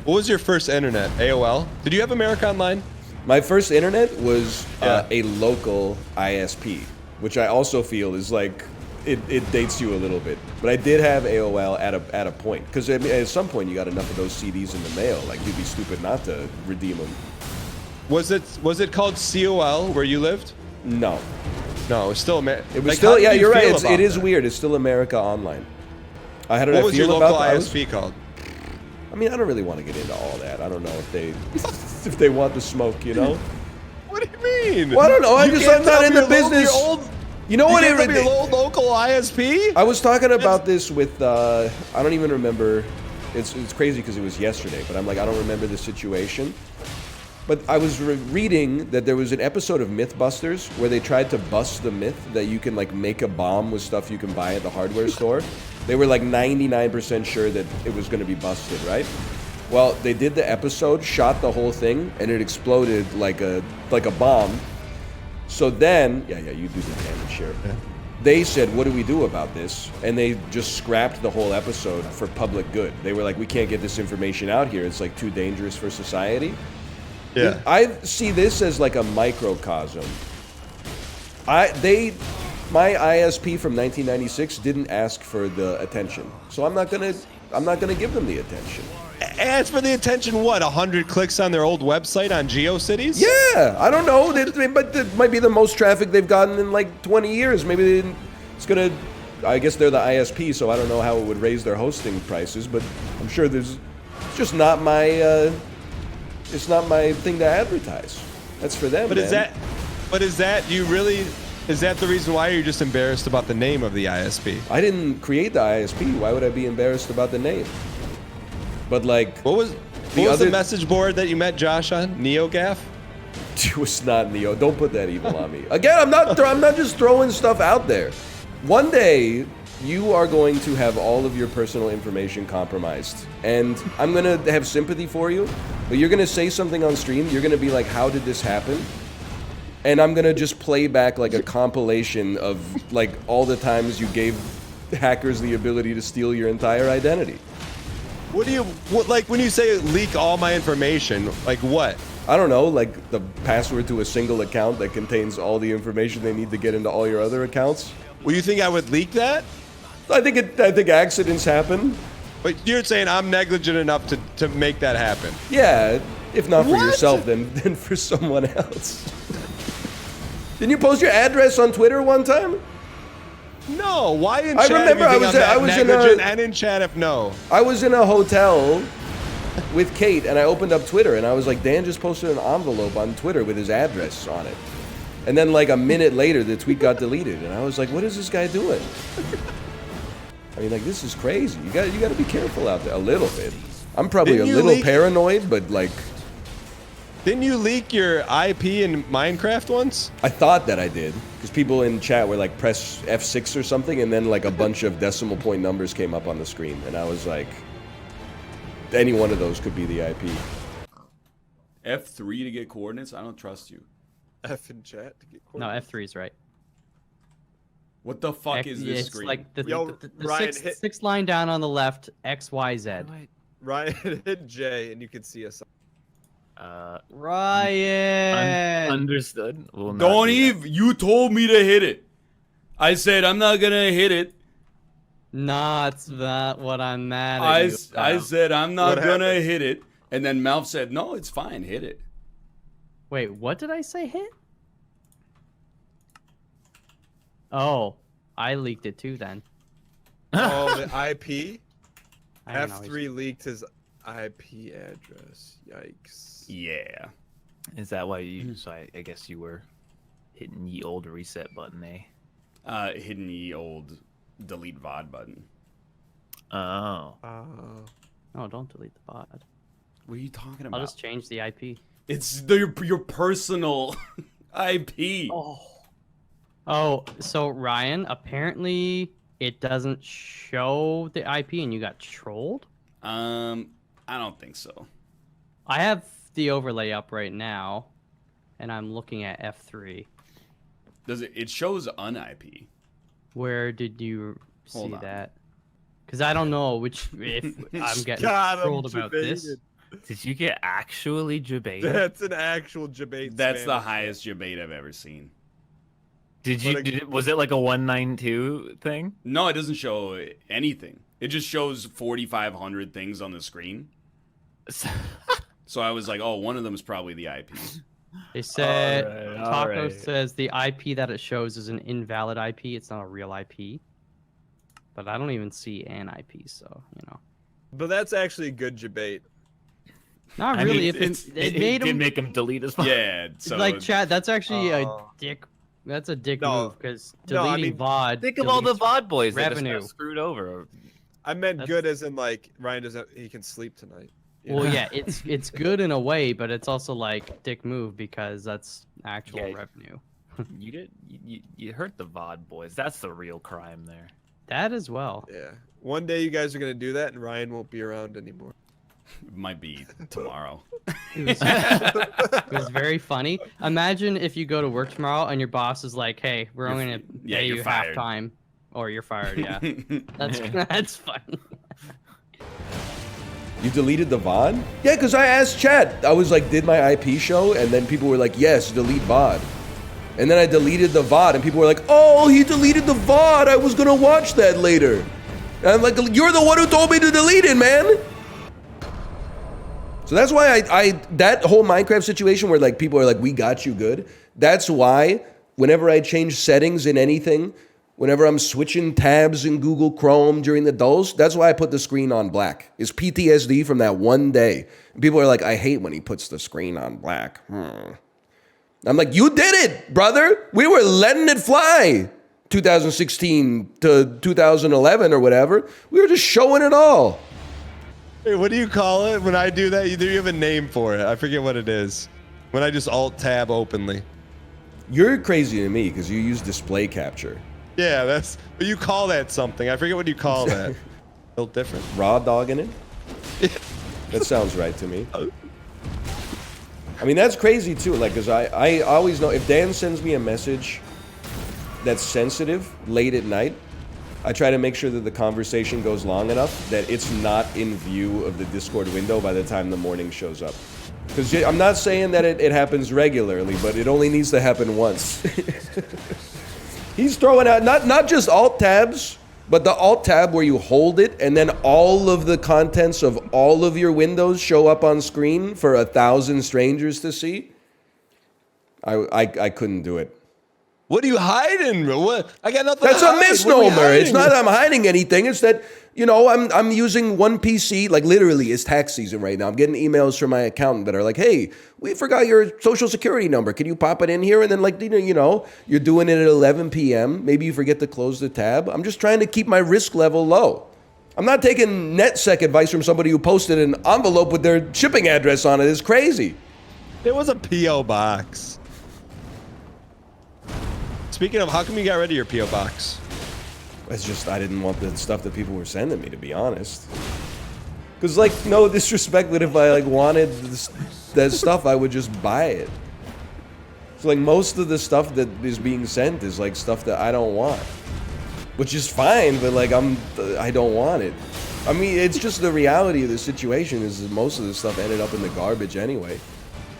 What was your first internet? AOL? Did you have America Online? My first internet was a local ISP, which I also feel is like it dates you a little bit. But I did have AOL at a point, because I mean, at some point you got enough of those CDs in the mail. Like you'd be stupid not to redeem them. Was it called COL where you lived? No, No, it was still America. it was still. Yeah, you're right. It is weird. It's still America Online. How did I feel about that? What was your local ISP called? I mean, I don't really want to get into all that. I don't know if they if they want the smoke, you know. What do you mean? Well, I don't know. I'm not in the business. You know what? Your old local ISP? I was talking about this with I don't even remember. It's crazy because it was yesterday, but I'm like, I don't remember the situation. But I was reading that there was an episode of Mythbusters where they tried to bust the myth that you can like make a bomb with stuff you can buy at the hardware store. They were like 99% sure that it was going to be busted, right? Well, they did the episode, shot the whole thing, and it exploded like a bomb. So then, yeah, you do the damage here. Yeah. They said, what do we do about this? And they just scrapped the whole episode for public good. They were like, we can't get this information out here. It's like too dangerous for society. Yeah. I see this as like a microcosm. My ISP from 1996 didn't ask for the attention, so I'm not gonna give them the attention. Ask for the attention. What? 100 clicks on their old website on GeoCities? Yeah, I don't know, but it might be the most traffic they've gotten in like 20 years. Maybe it's gonna. I guess they're the ISP, so I don't know how it would raise their hosting prices, but I'm sure it's just not my. It's not my thing to advertise. That's for them. But is that the reason why you're just embarrassed about the name of the ISP? I didn't create the ISP. Why would I be embarrassed about the name? But like, what was the message board that you met Josh on? NeoGaf? It was not Neo. Don't put that evil on me. Again, I'm not just throwing stuff out there. One day, you are going to have all of your personal information compromised, and I'm gonna have sympathy for you. But you're gonna say something on stream. You're gonna be like, "How did this happen?" And I'm gonna just play back like a compilation of like all the times you gave hackers the ability to steal your entire identity. Like when you say leak all my information, like what? I don't know, like the password to a single account that contains all the information they need to get into all your other accounts. Well, you think I would leak that? I think accidents happen. But you're saying I'm negligent enough to make that happen? Yeah, if not for yourself, then for someone else. Didn't you post your address on Twitter one time? No. Why in I chat? remember I was in chat if no. I was in a hotel with Kate, and I opened up Twitter, and I was like, Dan just posted an envelope on Twitter with his address on it. And then like a minute later, the tweet got deleted, and I was like, what is this guy doing? I mean, like, this is crazy. You got to be careful out there a little bit. I'm probably a little paranoid, but like. Didn't you leak your IP in Minecraft once? I thought that I did, because people in chat were like, press F6 or something, and then like a bunch of decimal point numbers came up on the screen, and I was like, any one of those could be the IP. F3 to get coordinates? I don't trust you. F in chat to get coordinates? No, F3 is right. What the fuck is this screen? Like the sixth line down on the left, X, Y, Z. Ryan, hit J, and you can see us. Ryan! Understood. Don't even. You told me to hit it. I said I'm not gonna hit it. That's not what I'm mad at you about. I said I'm not gonna hit it, and then Malf said, no, it's fine, hit it. Wait, what did I say hit? Oh, I leaked it too then. Oh, the IP? F3 leaked his IP address. Yikes. Yeah. Is that why you... So I guess you were hitting ye old reset button, eh? Hitting ye old delete VOD button. Oh. No, don't delete the VOD. What are you talking about? I'll just change the IP. It's your personal IP. Oh, so Ryan, apparently it doesn't show the IP and you got trolled? I don't think so. I have the overlay up right now, and I'm looking at F3. Does it? It shows an IP. Where did you see that? Because I don't know if I'm getting trolled about this. Did you get actually debated? That's an actual debate. That's the highest debate I've ever seen. Was it like a 192 thing? No, it doesn't show anything. It just shows 4,500 things on the screen. So I was like, oh, one of them is probably the IP. They said all Taco right. says the IP that it shows is an invalid IP. It's not a real IP. But I don't even see an IP, so you know. But that's actually a good debate. Not I really. mean, If it made did him make him delete his phone. Yeah, so like Chad, that's actually a Oh. dick. That's a dick No. move because No, I deleting mean, VOD. Think of all the deletes- VOD boys that revenue. just got screwed over. I meant That's- good as in like Ryan doesn't. He can sleep tonight. You Well, know? yeah, it's good in a way, but it's also like dick move because that's actual Yeah. revenue. You hurt the VOD boys. That's the real crime there. That as well. Yeah. One day you guys are gonna do that, and Ryan won't be around anymore. it might be tomorrow. It was very funny. Imagine if you go to work tomorrow and your boss is like, "Hey, we're only gonna yeah, pay you're you fired." half time, or you're fired." Yeah, that's fun. You deleted the VOD? Yeah, because I asked Chad. I was like, did my IP show? And then people were like, yes, delete VOD. And then I deleted the VOD, and people were like, oh, he deleted the VOD. I was going to watch that later. And I'm like, you're the one who told me to delete it, man. So that's why that whole Minecraft situation where like people are like, we got you good. That's why whenever I change settings in anything, whenever I'm switching tabs in Google Chrome during the dulls, that's why I put the screen on black. It's PTSD from that one day. And people are like, I hate when he puts the screen on black. I'm like, you did it, brother. We were letting it fly. 2016 to 2011 or whatever. We were just showing it all. Hey, what do you call it when I do that? You have a name for it. I forget what it is. When I just alt tab openly. You're crazy to me because you use display capture. Yeah, that's. But you call that something. I forget what you call that. A little different. Raw dogging it? That sounds right to me. I mean, that's crazy too. Like, because I always know if Dan sends me a message that's sensitive late at night, I try to make sure that the conversation goes long enough that it's not in view of the Discord window by the time the morning shows up. Because I'm not saying that it happens regularly, but it only needs to happen once. He's throwing out not just alt tabs, but the alt tab where you hold it and then all of the contents of all of your windows show up on screen for 1,000 strangers to see. I couldn't do it. What are you hiding? What? I got nothing. That's to a hide. What are we misnomer. It's hiding? not I'm hiding anything. It's that, you know, I'm using one PC. Like literally, it's tax season right now. I'm getting emails from my accountant that are like, hey, we forgot your social security number. Can you pop it in here? And then like, you know, you're doing it at 11 p.m. Maybe you forget to close the tab. I'm just trying to keep my risk level low. I'm not taking NetSec advice from somebody who posted an envelope with their shipping address on it. It's crazy. It was a P.O. box. Speaking of, how come you got rid of your P.O. box? It's just I didn't want the stuff that people were sending me, to be honest. Because, like, no disrespect, but if I, like, wanted that stuff, I would just buy it. So, like, most of the stuff that is being sent is, like, stuff that I don't want. Which is fine, but, like, I don't want it. I mean, it's just the reality of the situation is that most of the stuff ended up in the garbage anyway.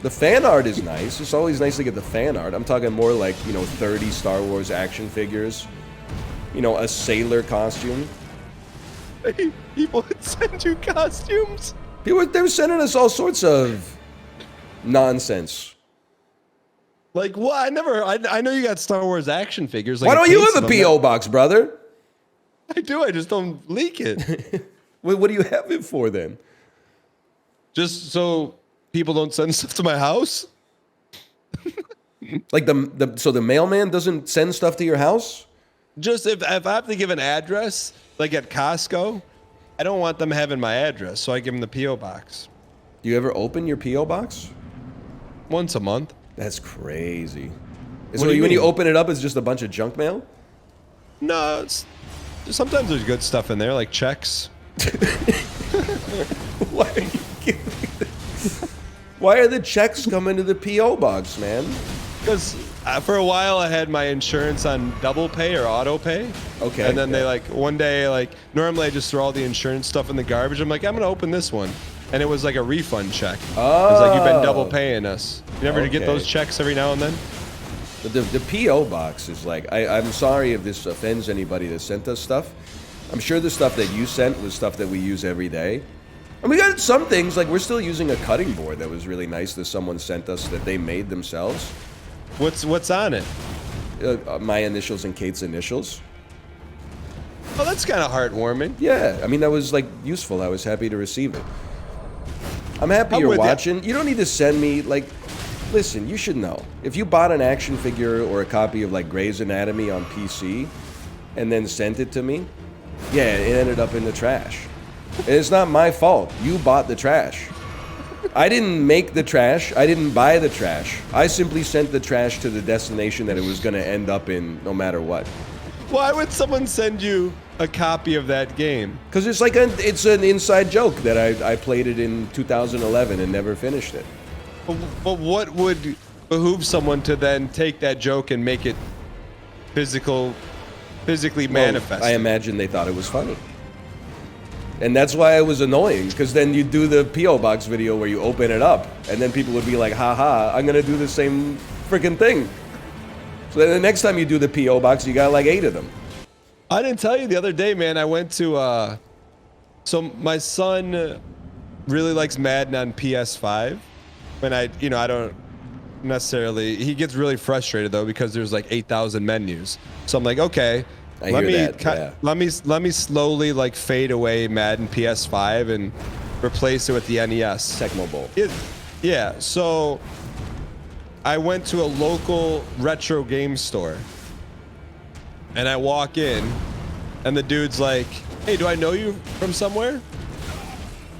The fan art is nice. It's always nice to get the fan art. I'm talking more like, you know, 30 Star Wars action figures. You know, a sailor costume. People would send you costumes. They were sending us all sorts of nonsense. Like what? I know you got Star Wars action figures. Like Why don't you case have a of them. P.O. box, brother? I do. I just don't leak it. What do you have it for then? Just so people don't send stuff to my house. Like so the mailman doesn't send stuff to your house? Just if I have to give an address, like at Costco, I don't want them having my address, so I give them the P.O. box Do you ever open your P.O. box? once a month. That's crazy. What So do you when you mean? open it up, it's just a bunch of junk mail? No, sometimes there's good stuff in there, like checks. Why are you giving me this? Why are the checks coming to the P.O. box, man? Because for a while I had my insurance on double pay or auto pay. Okay, And then yeah. they like one day like normally I just throw all the insurance stuff in the garbage. I'm like I'm gonna open this one, and it was like a refund check. It was like, you've been double Oh. paying us. You never get those Okay. checks every now and then? The P.O. box is like, I'm sorry if this offends anybody that sent us stuff. I'm sure the stuff that you sent was stuff that we use every day. And we got some things, like we're still using a cutting board that was really nice that someone sent us that they made themselves. What's on it? My initials and Kate's initials. Oh, that's kind of heartwarming. Yeah, I mean, that was like useful. I was happy to receive it. I'm happy I'm you're with ya. watching. You don't need to send me, like, listen, you should know. If you bought an action figure or a copy of like Grey's Anatomy on PC and then sent it to me, yeah, it ended up in the trash. And it's not my fault. You bought the trash. I didn't make the trash. I didn't buy the trash. I simply sent the trash to the destination that it was going to end up in no matter what. Why would someone send you a copy of that game? Because it's like it's an inside joke that I played it in 2011 and never finished it. But what would behoove someone to then take that joke and make it physically manifest? I imagine they thought it was funny. And that's why it was annoying, because then you do the P.O. Box video where you open it up, and then people would be like, haha, I'm going to do the same freaking thing. So then the next time you do the P.O. Box, you got like 8 of them. I didn't tell you the other day, man. I went to, so my son really likes Madden on PS5. And I don't necessarily, he gets really frustrated though, because there's like 8,000 menus. So I'm like, okay, let me slowly like fade away Madden PS5 and replace it with the NES. Tecmo Bowl. Yeah, so I went to a local retro game store and I walk in and the dude's like, hey, do I know you from somewhere?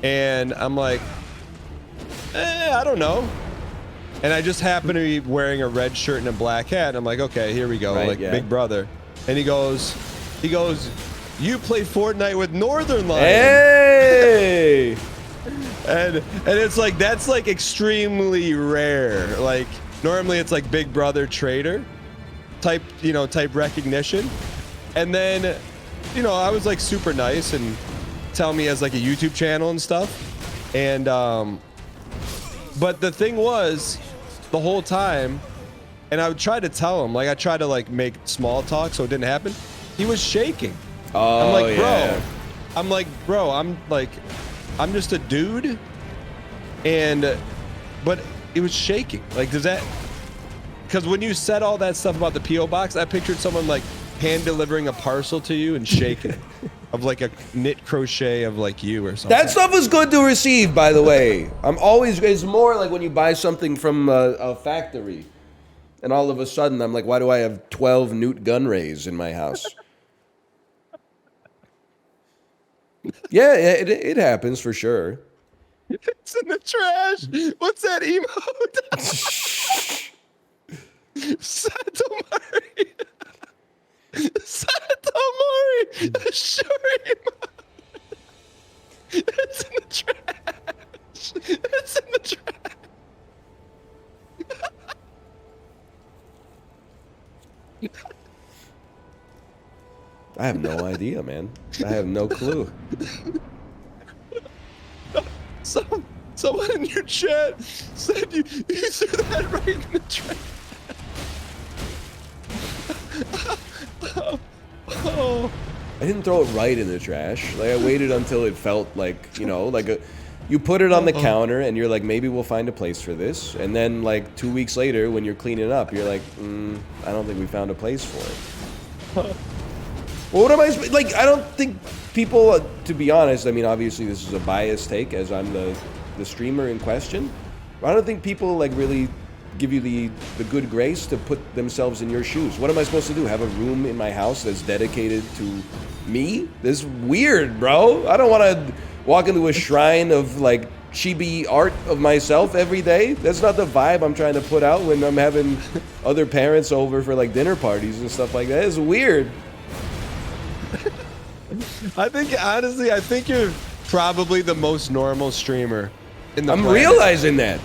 And I'm like, I don't know. And I just happen to be wearing a red shirt and a black hat. And I'm like, okay, here we go, Right, like yeah. Big Brother. And he goes, you play Fortnite with Northernlion. Hey! And it's like, that's like extremely rare. Like normally it's like Big Brother Trader type recognition. And then, I was like super nice and tell me he has like a YouTube channel and stuff. And, but the thing was, the whole time, and I would try to tell him, like I tried to like make small talk so it didn't happen. He was shaking. Oh, I'm like, bro, I'm just a dude. But it was shaking. Like, does that, because when you said all that stuff about the P.O. box, I pictured someone like hand delivering a parcel to you and shaking it. Of like a knit crochet of like you or something. That stuff was good to receive, by the way. It's more like when you buy something from a factory, and all of a sudden I'm like, why do I have 12 Newt gun rays in my house? Yeah, it happens for sure. It's in the trash. What's that emote? Satomari. Satomari. Sure emote. It's in the trash. It's in the trash. I have no idea, man. I have no clue. Someone in your chat said you threw that right in the trash. Oh. I didn't throw it right in the trash. Like I waited until it felt like, you put it on the counter and you're like, maybe we'll find a place for this. And then like 2 weeks later when you're cleaning up, you're like, I don't think we found a place for it. Well, what am I, like, I don't think people, to be honest, I mean, obviously this is a biased take as I'm the streamer in question. But I don't think people like really give you the good grace to put themselves in your shoes. What am I supposed to do? Have a room in my house that's dedicated to me? This is weird, bro. I don't want to walk into a shrine of like chibi art of myself every day. That's not the vibe I'm trying to put out when I'm having other parents over for like dinner parties and stuff like that. It's weird. I think you're probably the most normal streamer in the I'm planet. realizing that.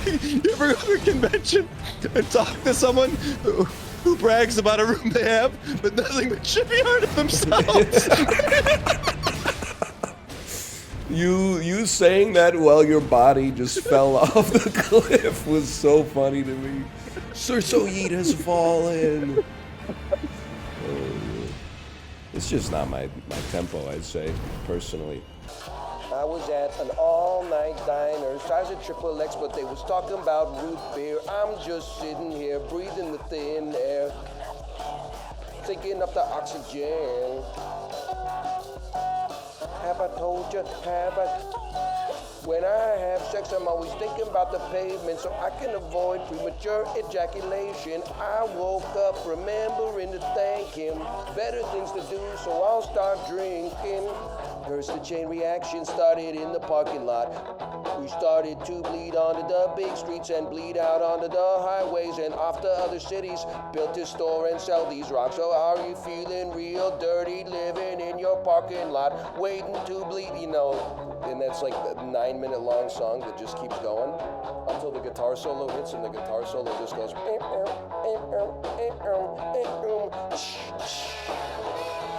You ever go to a convention and talk to someone who brags about a room they have, but nothing but chippy art of themselves? You saying that while your body just fell off the cliff was so funny to me. Sir Soyid has fallen. It's just not my tempo, I'd say, personally. I was at an all-night diner, size of XXX, but they was talking about root beer. I'm just sitting here, breathing the thin air, taking up the oxygen. Have I told you, have I? When I have sex, I'm always thinking about the pavement so I can avoid premature ejaculation. I woke up remembering to thank him. Better things to do, so I'll start drinking. First, the chain reaction started in the parking lot. We started to bleed onto the big streets and bleed out onto the highways and off to other cities. Built a store and sell these rocks. So are you feeling real dirty living in your parking lot, waiting to bleed, you know? And that's like a 9-minute long song that just keeps going until the guitar solo hits, and the guitar solo just goes.